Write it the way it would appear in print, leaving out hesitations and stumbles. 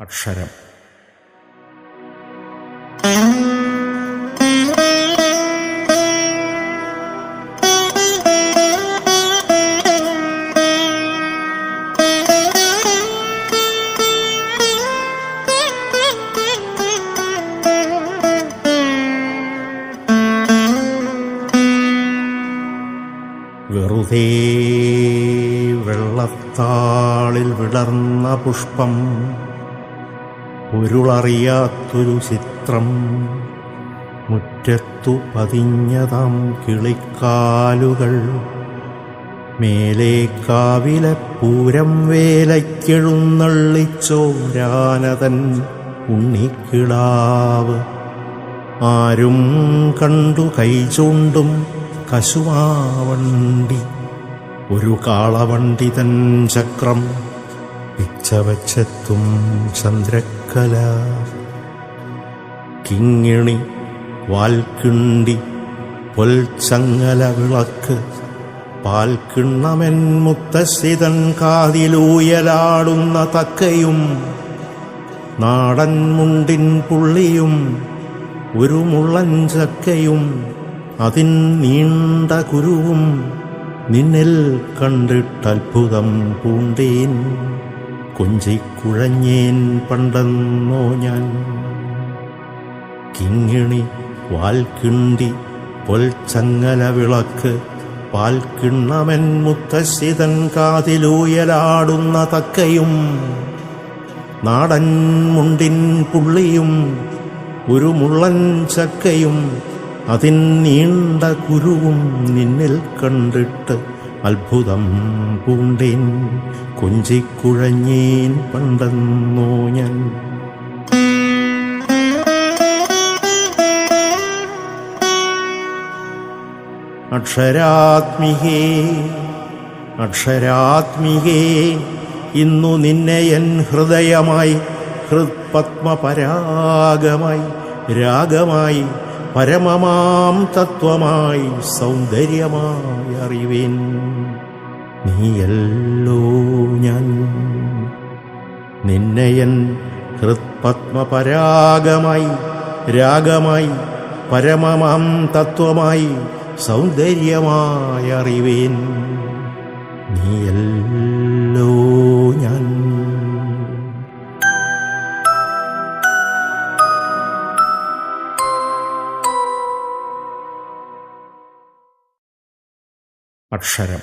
അക്ഷരം. വെറുതെ വെള്ളത്താളിൽ വിടർന്ന പുഷ്പം, പൊരുളറിയാത്തൊരു ചിത്രം, മുറ്റത്തു പതിഞ്ഞതാം കിളിക്കാലുകൾ, മേലെ കാവിലെ പൂരം വേലയ്ക്കെഴുന്നള്ളിച്ചോരാനതൻ ഉണ്ണിക്കിടാവ്, ആരും കണ്ടു കൈചൂണ്ടും കശുവാവണ്ടി, ഒരു കാളവണ്ടി തൻ ചക്രം, പിച്ചവച്ചെത്തും ചന്ദ്രക്കല, കിങ്ങിണി വാൽക്കിണ്ടി പൊൽച്ചങ്ങല വിളക്ക്, പാൽക്കിണ്ണമെൻ മുത്തശ്ശിതൻ കാതിലൂയലാടുന്ന തക്കയും, നാടൻ മുണ്ടിൻ പുള്ളിയും ഒരു മുള്ളൻ ചക്കയും, അതിൻ നീണ്ട കുരുവും നിന്നിൽ കണ്ടിട്ടത്ഭുതം പൂണ്ടേൻ, കൊഞ്ചിക്കുഴഞ്ഞേൻ പണ്ടെന്നോ ഞാൻ. കിങ്ങിണി വാൽക്കിണ്ടി പൊൽച്ചങ്ങല വിളക്ക്, പാൽക്കിണ്ണമൻ മുത്തശ്ശിതൻ കാതിലൂയലാടുന്ന തക്കയും, നാടൻ മുണ്ടിൻ പുള്ളിയും ഒരു മുള്ളൻ ചക്കയും, അതിൻ നീണ്ട കുരുവും നിന്നിൽ കണ്ടിട്ട് അത്ഭുതം പൂണ്ടേൻ, കൊഞ്ചിക്കുഴഞ്ഞേൻ പണ്ടെന്നോ ഞാൻ. അക്ഷരാത്മികേ അക്ഷരാത്മികേ, ഇന്നു നിന്നെ എൻ ഹൃദയമായി, ഹൃത്പത്മപരാഗമായി, രാഗമായി, പരമമാം തത്വമായി, സൗന്ദര്യമായി അറിവേൻ. നീയല്ലോ ഞാൻ. നിന്നെയൻ ഹൃത്പത്മപരാഗമായി, രാഗമായി, പരമമാം തത്വമായി, സൗന്ദര്യമായി അറിവേൻ. നീയല്ലോ ഞാൻ. അക്ഷരം.